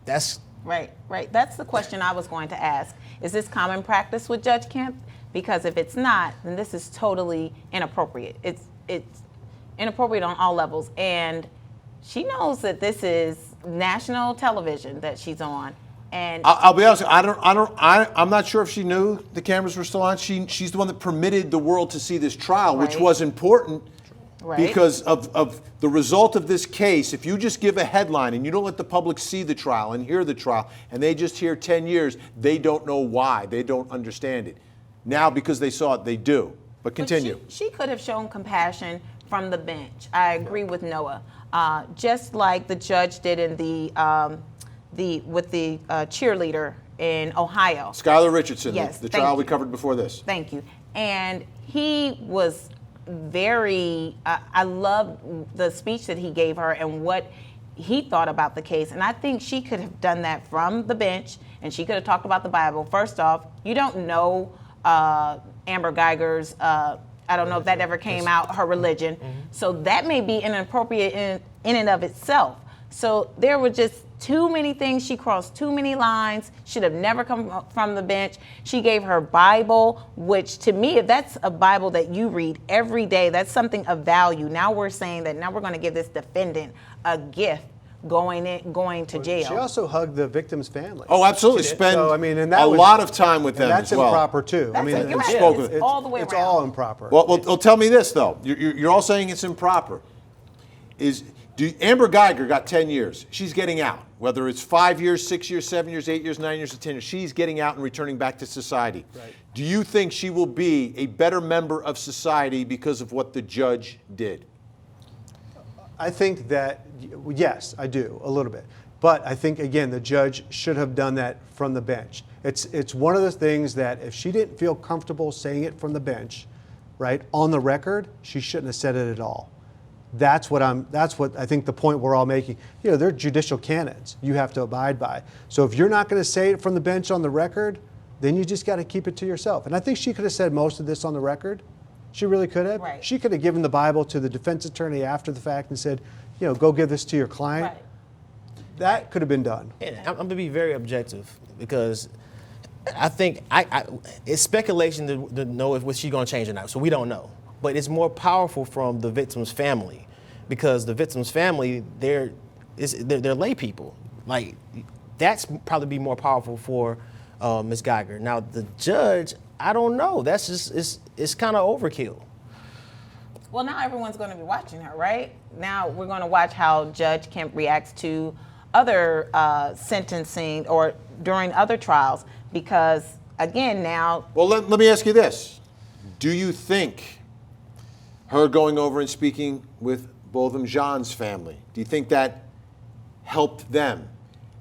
That's
right. That's the question I was going to ask. Is this common practice with Judge Kemp? Because if it's not, then this is totally inappropriate. It's inappropriate on all levels, and she knows that this is national television that she's on. And
I'll be honest, I'm not sure if she knew the cameras were still on. She's the one that permitted the world to see this trial, which
Right.
was important.
Right.
Because of the result of this case, if you just give a headline and you don't let the public see the trial and hear the trial, and they just hear 10 years, they don't know why. They don't understand it. Now, because they saw it, they do. But continue.
But she could have shown compassion from the bench. I agree with Noah. Just like the judge did in the cheerleader in Ohio.
Skylar Richardson,
Yes,
the
thank
trial we
you.
covered before this.
Thank you. And he was very, I love the speech that he gave her and what he thought about the case. And I think she could have done that from the bench, and she could have talked about the Bible. First off, you don't know Amber Guyger's, I don't know if that ever came out, her religion. So that may be inappropriate in and of itself. So there were just too many things. She crossed too many lines. Should have never come from the bench. She gave her Bible, which to me, if that's a Bible that you read every day, that's something of value. Now we're saying that now we're going to give this defendant a gift going to jail.
She also hugged the victim's family.
Oh, absolutely. Spend
So, I mean, and that
a
was-
lot of time with them
That's
as well.
improper too.
That's it. You're right.
spoke
It's
with-
all the way
It's
around.
all improper.
Well, tell me this, though. You're all saying it's improper. Amber Guyger got 10 years. She's getting out. Whether it's 5 years, 6 years, 7 years, 8 years, 9 years, or 10 years, she's getting out and returning back to society.
Right.
Do you think she will be a better member of society because of what the judge did?
I think that, yes, I do, a little bit. But I think, again, the judge should have done that from the bench. It's one of the things that if she didn't feel comfortable saying it from the bench, right, on the record, she shouldn't have said it at all. That's what I think the point we're all making. You know, they're judicial canons you have to abide by. So if you're not going to say it from the bench on the record, then you just got to keep it to yourself. And I think she could have said most of this on the record. She really could have.
Right.
She could have given the Bible to the defense attorney after the fact and said, you know, go give this to your client.
Right.
That could have been done.
And I'm going to be very objective because I think it's speculation to know if she's going to change or not. So we don't know. But it's more powerful from the victim's family because the victim's family, they're lay people. Like, that's probably be more powerful for Ms. Guyger. Now, the judge, I don't know. That's just, it's kind of overkill.
Well, now everyone's going to be watching her, right? Now we're going to watch how Judge Kemp reacts to other sentencing or during other trials because, again, now...
Well, let me ask you this. Do you think her going over and speaking with Botham Jean's family, do you think that helped them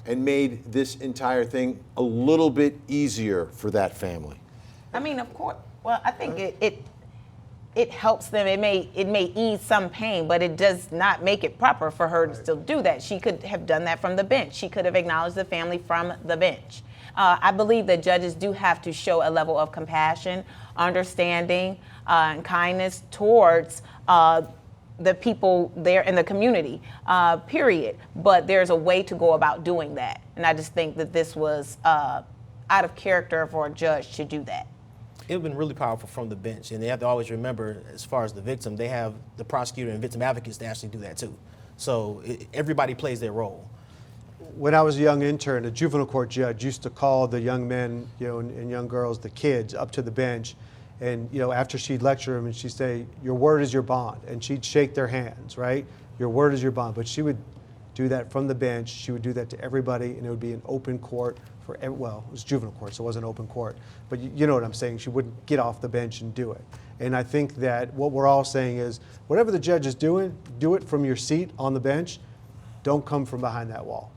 and made this entire thing a little bit easier for that family?
I mean, of course. Well, I think it helps them. It may ease some pain, but it does not make it proper for her to still do that. She could have done that from the bench. She could have acknowledged the family from the bench. I believe that judges do have to show a level of compassion, understanding, and kindness towards the people there in the community, period. But there's a way to go about doing that. And I just think that this was out of character for a judge to do that.
It would have been really powerful from the bench. And they have to always remember, as far as the victim, they have the prosecutor and victim advocates to actually do that too. So everybody plays their role.
When I was a young intern, a juvenile court judge used to call the young men, you know, and young girls, the kids, up to the bench. And, you know, after she'd lecture them and she'd say, your word is your bond. And she'd shake their hands, right? Your word is your bond. But she would do that from the bench. She would do that to everybody, and it would be an open court for, well, it was juvenile court, so it wasn't open court. But you know what I'm saying. She wouldn't get off the bench and do it. And I think that what we're all saying is, whatever the judge is doing, do it from your seat on the bench. Don't come from behind that wall.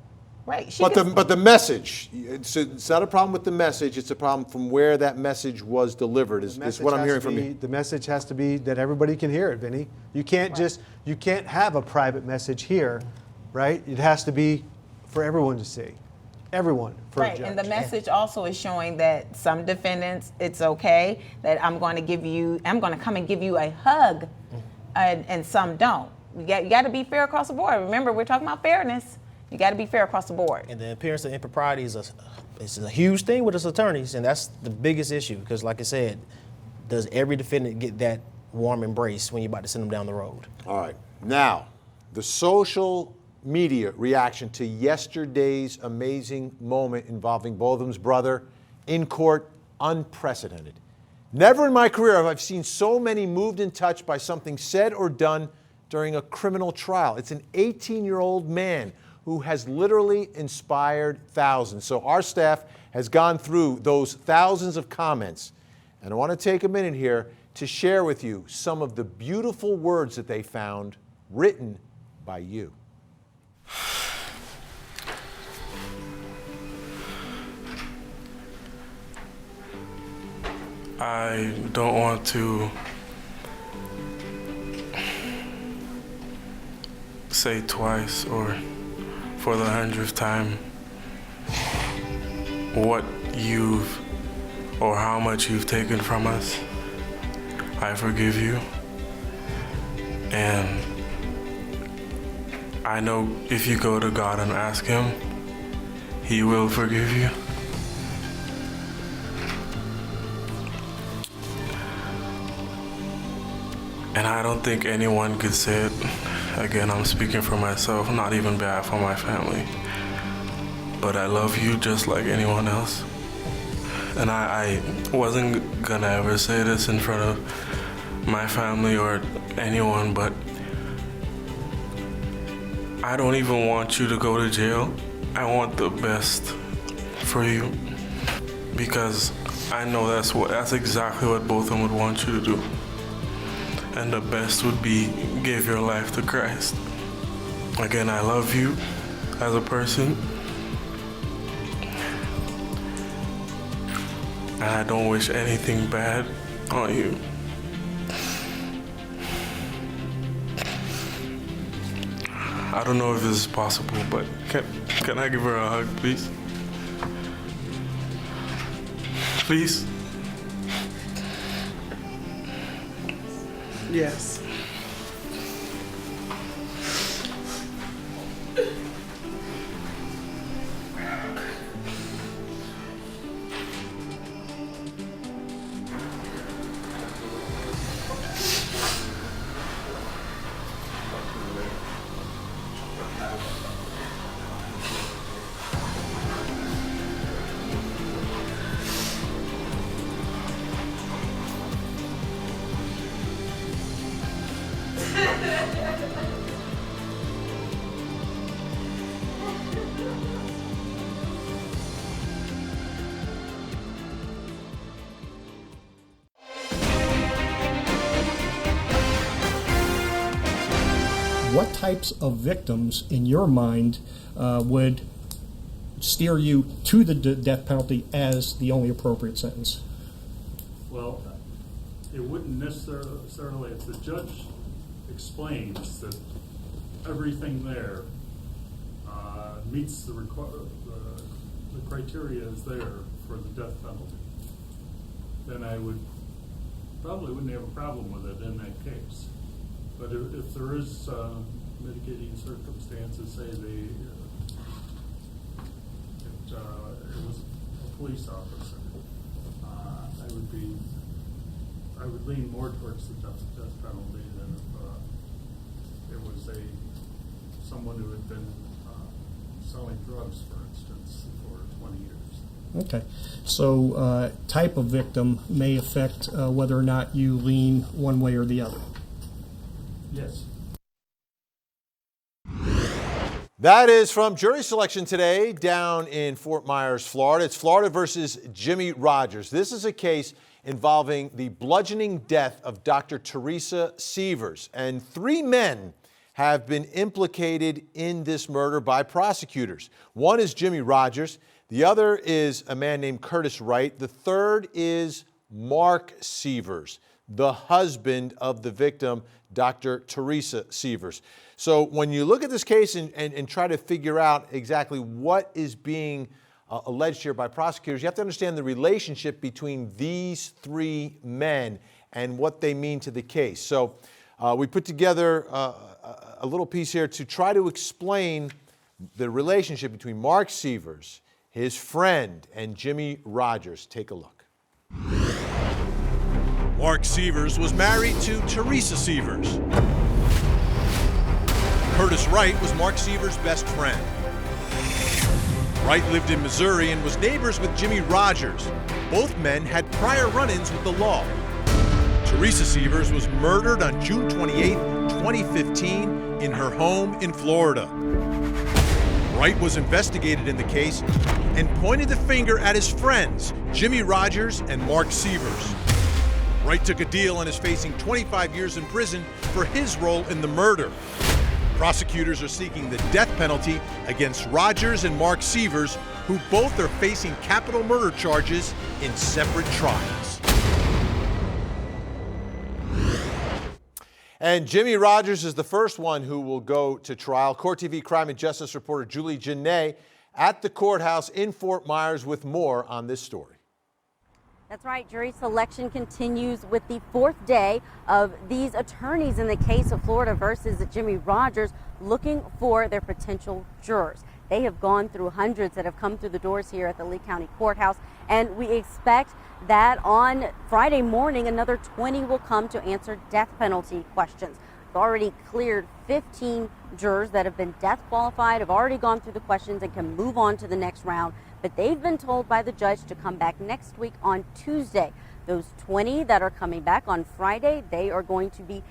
Right.
But the message, it's not a problem with the message, it's a problem from where that message was delivered, is what I'm hearing from you.
The message has to be that everybody can hear it, Vinny. You can't you can't have a private message here, right? It has to be for everyone to see. Everyone for a
Right,
judge.
and the message also is showing that some defendants, it's okay, that I'm going to come and give you a hug, and some don't. You got to be fair across the board. Remember, we're talking about fairness. You got to be fair across the board.
And the appearance of impropriety is a huge thing with us attorneys, and that's the biggest issue because, like I said, does every defendant get that warm embrace when you're about to send them down the road?
All right. Now, the social media reaction to yesterday's amazing moment involving Botham's brother in court, unprecedented. Never in my career have I seen so many moved and touched by something said or done during a criminal trial. It's an 18-year-old man who has literally inspired thousands. So our staff has gone through those thousands of comments, and I want to take a minute here to share with you some of the beautiful words that they found written by you.
I don't want to say twice or for the 100th time what you've or how much you've taken from us. I forgive you, and I know if you go to God and ask Him, He will forgive you. And I don't think anyone could say it. Again, I'm speaking for myself, not even bad for my family. But I love you just like anyone else. And I wasn't gonna ever say this in front of my family or anyone, but I don't even want you to go to jail. I want the best for you, because I know that's exactly what both of them would want you to do. And the best would be give your life to Christ. Again, I love you as a person, and I don't wish anything bad on you. I don't know if this is possible, but can I give her a hug, please? Please?
Yes.
What types of victims, in your mind, would steer you to the death penalty as the only appropriate sentence?
Well, it wouldn't necessarily, if the judge explains that everything there meets the criteria is there for the death penalty, then I probably wouldn't have a problem with it in that case. But if there is mitigating circumstances, say it was a police officer, I would lean more towards the death penalty than if it was someone who had been selling drugs, for instance, for 20 years.
Okay, so type of victim may affect whether or not you lean one way or the other.
Yes.
That is from jury selection today down in Fort Myers, Florida. It's Florida versus Jimmy Rogers. This is a case involving the bludgeoning death of Dr. Teresa Sievers. And 3 men have been implicated in this murder by prosecutors. One is Jimmy Rogers. The other is a man named Curtis Wright. The third is Mark Sievers, the husband of the victim, Dr. Teresa Sievers. So when you look at this case and try to figure out exactly what is being alleged here by prosecutors, you have to understand the relationship between these 3 men and what they mean to the case. So we put together a little piece here to try to explain the relationship between Mark Sievers, his friend, and Jimmy Rogers. Take a look.
Mark Sievers was married to Teresa Sievers. Curtis Wright was Mark Sievers' best friend. Wright lived in Missouri and was neighbors with Jimmy Rogers. Both men had prior run-ins with the law. Teresa Sievers was murdered on June 28, 2015 in her home in Florida. Wright was investigated in the case and pointed the finger at his friends, Jimmy Rogers and Mark Sievers. Wright took a deal and is facing 25 years in prison for his role in the murder. Prosecutors are seeking the death penalty against Rogers and Mark Sievers, who both are facing capital murder charges in separate trials.
And Jimmy Rogers is the first one who will go to trial. CourtTV crime and justice reporter Julie Janae at the courthouse in Fort Myers with more on this story.
That's right. Jury selection continues with the fourth day of these attorneys in the case of Florida versus Jimmy Rogers looking for their potential jurors. They have gone through hundreds that have come through the doors here at the Lee County Courthouse, and we expect that on Friday morning another 20 will come to answer death penalty questions. We've already cleared 15 jurors that have been death qualified, have already gone through the questions and can move on to the next round. But they've been told by the judge to come back next week on Tuesday. Those 20 that are coming back on Friday, they are going to be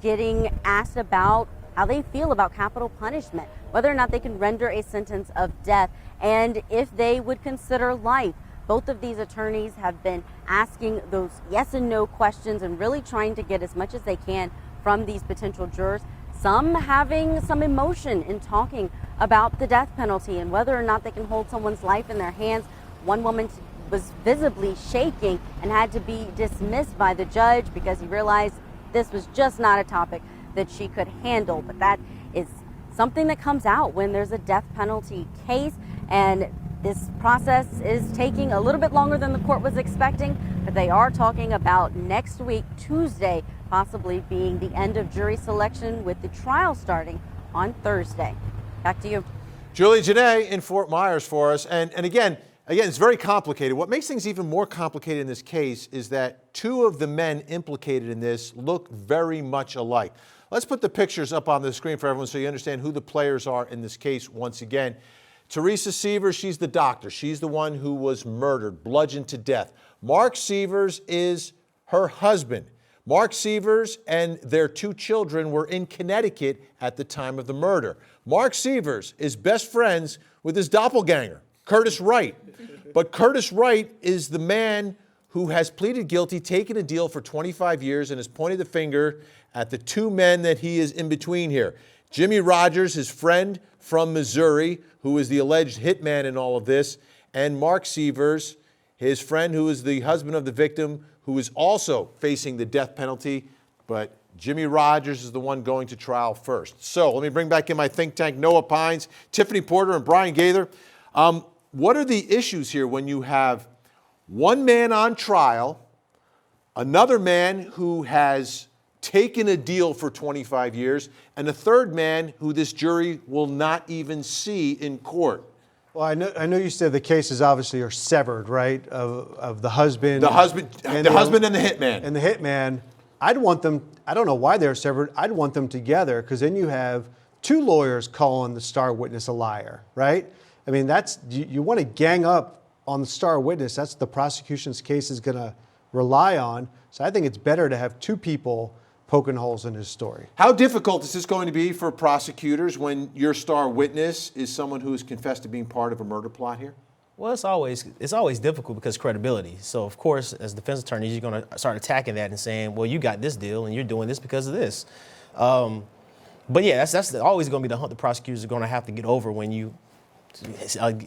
getting asked about how they feel about capital punishment, whether or not they can render a sentence of death, and if they would consider life. Both of these attorneys have been asking those yes and no questions and really trying to get as much as they can from these potential jurors. Some having some emotion in talking about the death penalty and whether or not they can hold someone's life in their hands. One woman was visibly shaking and had to be dismissed by the judge because he realized this was just not a topic that she could handle. But that is something that comes out when there's a death penalty case, and this process is taking a little bit longer than the court was expecting, but they are talking about next week, Tuesday, possibly being the end of jury selection with the trial starting on Thursday. Back to you.
Julie Janae in Fort Myers for us. And again, it's very complicated. What makes things even more complicated in this case is that two of the men implicated in this look very much alike. Let's put the pictures up on the screen for everyone so you understand who the players are in this case once again. Teresa Sievers, she's the doctor. She's the one who was murdered, bludgeoned to death. Mark Sievers is her husband. Mark Sievers and their two children were in Connecticut at the time of the murder. Mark Sievers is best friends with his doppelganger, Curtis Wright. But Curtis Wright is the man who has pleaded guilty, taken a deal for 25 years, and has pointed the finger at the two men that he is in between here. Jimmy Rogers, his friend from Missouri, who is the alleged hitman in all of this, and Mark Sievers, his friend who is the husband of the victim, who is also facing the death penalty, but Jimmy Rogers is the one going to trial first. So let me bring back in my think tank, Noah Pines, Tiffany Porter, and Brian Gaither. What are the issues here when you have one man on trial, another man who has taken a deal for 25 years, and a third man who this jury will not even see in court?
Well, I know you said the cases obviously are severed, right? Of the husband.
The husband and the hitman.
And the hitman. I'd want them, I don't know why they're severed, I'd want them together, because then you have two lawyers calling the star witness a liar, right? I mean, you want to gang up on the star witness. That's the prosecution's case is going to rely on. So I think it's better to have two people poking holes in his story.
How difficult is this going to be for prosecutors when your star witness is someone who has confessed to being part of a murder plot here?
Well, it's always difficult because credibility. So of course, as defense attorneys, you're going to start attacking that and saying, well, you got this deal and you're doing this because of this. But yeah, that's always going to be the hump the prosecutors are going to have to get over when you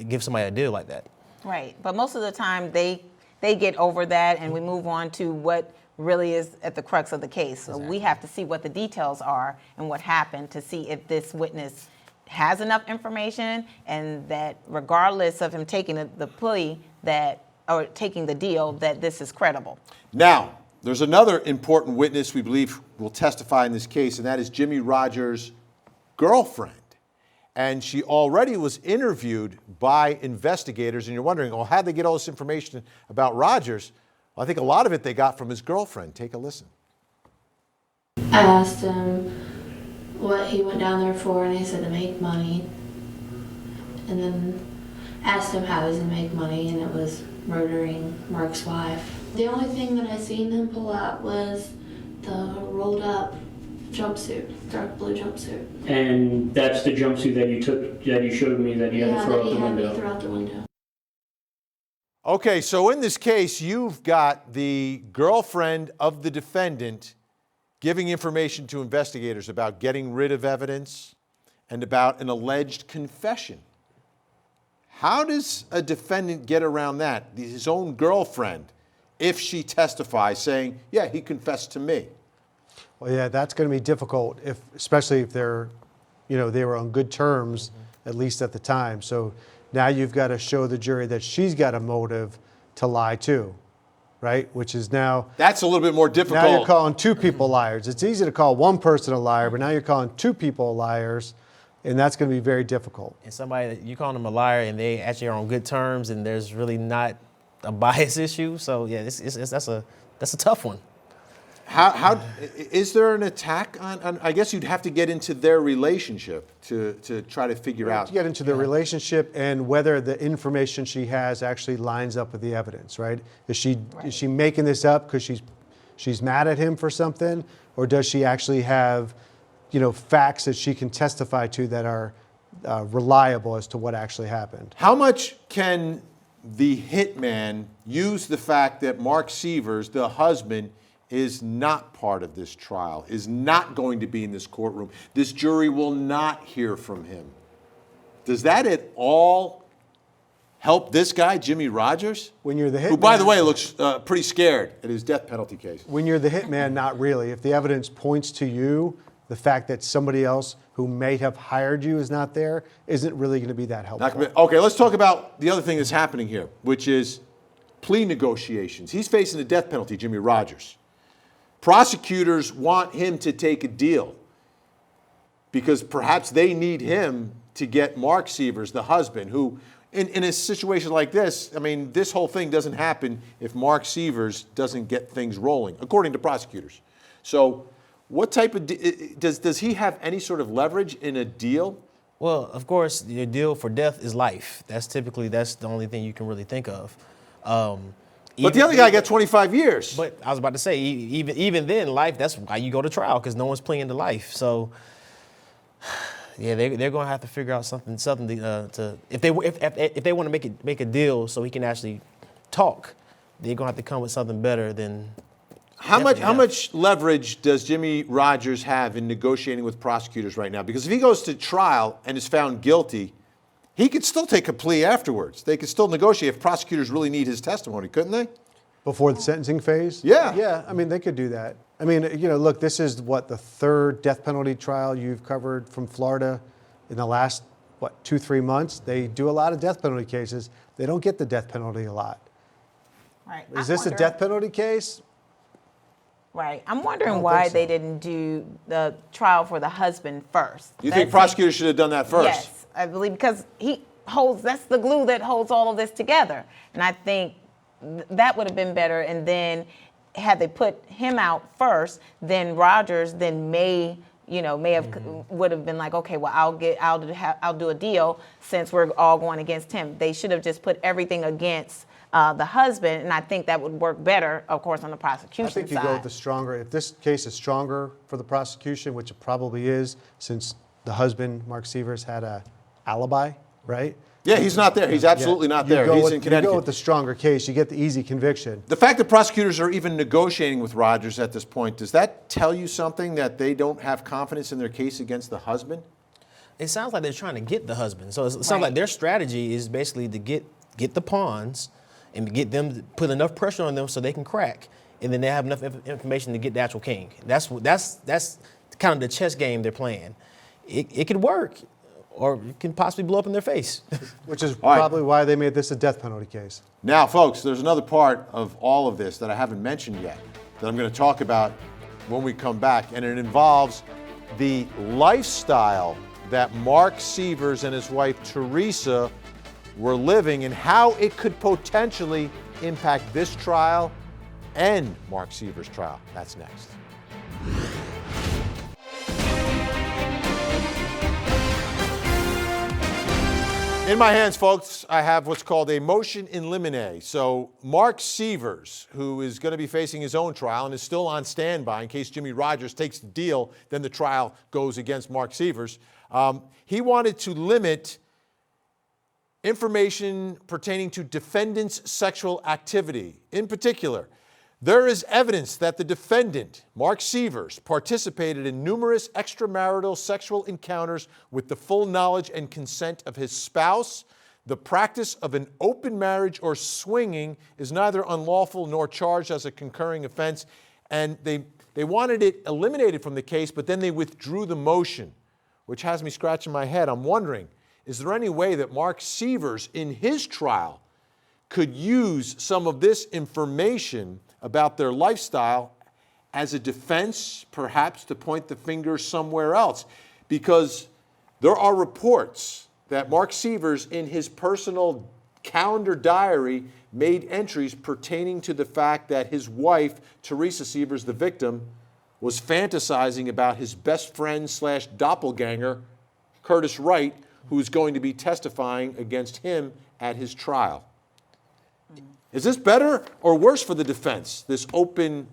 give somebody a deal like that.
Right, but most of the time they get over that and we move on to what really is at the crux of the case. So we have to see what the details are and what happened to see if this witness has enough information, and that regardless of him taking the plea or taking the deal, that this is credible.
Now, there's another important witness we believe will testify in this case, and that is Jimmy Rogers' girlfriend. And she already was interviewed by investigators, and you're wondering, well, how'd they get all this information about Rogers? Well, I think a lot of it they got from his girlfriend. Take a listen.
I asked him what he went down there for, and he said to make money. And then asked him how he's going to make money, and it was murdering Mark's wife. The only thing that I seen him pull out was the rolled up jumpsuit, dark blue jumpsuit.
And that's the jumpsuit that you took, that you showed me that you had to throw out the window.
Yeah, that he had me throw out the window.
Okay, so in this case, you've got the girlfriend of the defendant giving information to investigators about getting rid of evidence and about an alleged confession. How does a defendant get around that? His own girlfriend, if she testifies saying, yeah, he confessed to me.
Well, yeah, that's going to be difficult, especially if they're, they were on good terms, at least at the time. So now you've got to show the jury that she's got a motive to lie too, right? Which is now...
That's a little bit more difficult.
Now you're calling two people liars. It's easy to call one person a liar, but now you're calling two people liars, and that's going to be very difficult.
And somebody, you call them a liar and they actually are on good terms and there's really not a bias issue. So yeah, that's a tough one.
How is there an attack on, I guess you'd have to get into their relationship to try to figure out.
To get into the relationship and whether the information she has actually lines up with the evidence, right? Is she making this up because she's mad at him for something, or does she actually have, facts that she can testify to that are reliable as to what actually happened?
How much can the hitman use the fact that Mark Sievers, the husband, is not part of this trial, is not going to be in this courtroom? This jury will not hear from him. Does that at all help this guy, Jimmy Rogers?
When you're the hitman,
who, by the way, looks pretty scared at his death penalty case.
When you're the hitman, not really. If the evidence points to you, the fact that somebody else who may have hired you is not there isn't really going to be that helpful.
Okay, let's talk about the other thing that's happening here, which is plea negotiations. He's facing a death penalty, Jimmy Rogers. Prosecutors want him to take a deal because perhaps they need him to get Mark Sievers, the husband, who, in a situation like this, I mean, this whole thing doesn't happen if Mark Sievers doesn't get things rolling, according to prosecutors. So what type of, does he have any sort of leverage in a deal?
Well, of course, your deal for death is life. That's the only thing you can really think of.
But the other guy got 25 years.
But I was about to say, even then, life, that's why you go to trial, because no one's pleading to life. So, yeah, they're going to have to figure out something to if they want to make a deal so he can actually talk, they're going to have to come with something better than.
How much leverage does Jimmy Rogers have in negotiating with prosecutors right now? Because if he goes to trial and is found guilty, he could still take a plea afterwards. They could still negotiate if prosecutors really need his testimony, couldn't they?
Before the sentencing phase?
Yeah.
Yeah, I mean, they could do that. I mean, look, this is the third death penalty trial you've covered from Florida in the last, 2-3 months? They do a lot of death penalty cases. They don't get the death penalty a lot.
Right.
Is this a death penalty case?
Right. I'm wondering why they didn't do the trial for the husband first.
You think prosecutors should have done that first?
Yes. I believe because that's the glue that holds all of this together. And I think that would have been better. And then had they put him out first, then Rogers may have would have been like, okay, well, I'll do a deal since we're all going against him. They should have just put everything against the husband, and I think that would work better, of course, on the prosecution side.
I think you go with the stronger. If this case is stronger for the prosecution, which it probably is, since the husband, Mark Sievers, had a alibi, right?
Yeah, he's not there. He's absolutely not there. He's in Connecticut.
You go with the stronger case, you get the easy conviction.
The fact that prosecutors are even negotiating with Rogers at this point, does that tell you something that they don't have confidence in their case against the husband?
It sounds like they're trying to get the husband. So it sounds like their strategy is basically to get the pawns and get them to put enough pressure on them so they can crack, and then they have enough information to get the actual king. That's kind of the chess game they're playing. It could work, or it can possibly blow up in their face.
Which is probably why they made this a death penalty case.
Now, folks, there's another part of all of this that I haven't mentioned yet that I'm going to talk about when we come back, and it involves the lifestyle that Mark Sievers and his wife Teresa were living and how it could potentially impact this trial and Mark Sievers' trial. That's next. In my hands, folks, I have what's called a motion in limine. So Mark Sievers, who is going to be facing his own trial and is still on standby in case Jimmy Rogers takes the deal, then the trial goes against Mark Sievers. He wanted to limit information pertaining to defendant's sexual activity. In particular, there is evidence that the defendant, Mark Sievers, participated in numerous extramarital sexual encounters with the full knowledge and consent of his spouse. The practice of an open marriage or swinging is neither unlawful nor charged as a concurring offense. And they wanted it eliminated from the case, but then they withdrew the motion, which has me scratching my head. I'm wondering, is there any way that Mark Sievers in his trial could use some of this information about their lifestyle as a defense, perhaps to point the finger somewhere else? Because there are reports that Mark Sievers in his personal calendar diary made entries pertaining to the fact that his wife, Teresa Sievers, the victim, was fantasizing about his best friend / doppelganger, Curtis Wright, who is going to be testifying against him at his trial. Is this better or worse for the defense, this open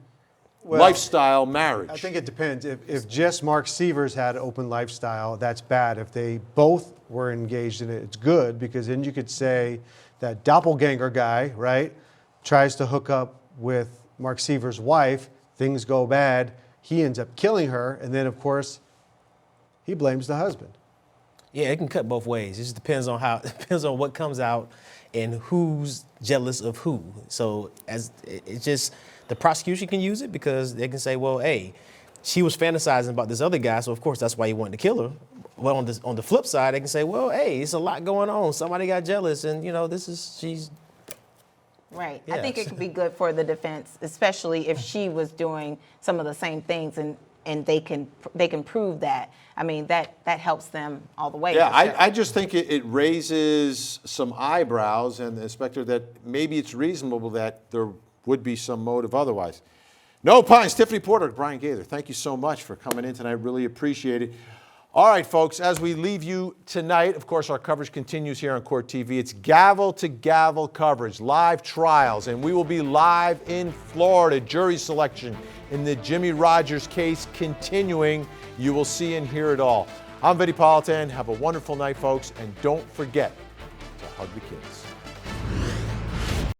lifestyle marriage?
I think it depends. If just Mark Sievers had an open lifestyle, that's bad. If they both were engaged in it, it's good, because then you could say that doppelganger guy, right, tries to hook up with Mark Sievers' wife, things go bad, he ends up killing her, and then, of course, he blames the husband.
Yeah, it can cut both ways. It just depends on depends on what comes out and who's jealous of who. So it's just the prosecution can use it because they can say, well, hey, she was fantasizing about this other guy, so of course that's why he wanted to kill her. Well, on the flip side, they can say, well, hey, it's a lot going on. Somebody got jealous, and she's.
Right.
Yeah.
I think it could be good for the defense, especially if she was doing some of the same things and they can prove that. I mean, that helps them all the way.
Yeah, I just think it raises some eyebrows, and the inspector, that maybe it's reasonable that there would be some motive otherwise. No Pines, Tiffany Porter, Brian Gaither, thank you so much for coming in tonight. Really appreciate it. All right, folks, as we leave you tonight, of course, our coverage continues here on Court TV. It's gavel-to-gavel coverage, live trials, and we will be live in Florida. Jury selection in the Jimmy Rogers case continuing. You will see and hear it all. I'm Vinny Politan. Have a wonderful night, folks, and don't forget to hug the kids.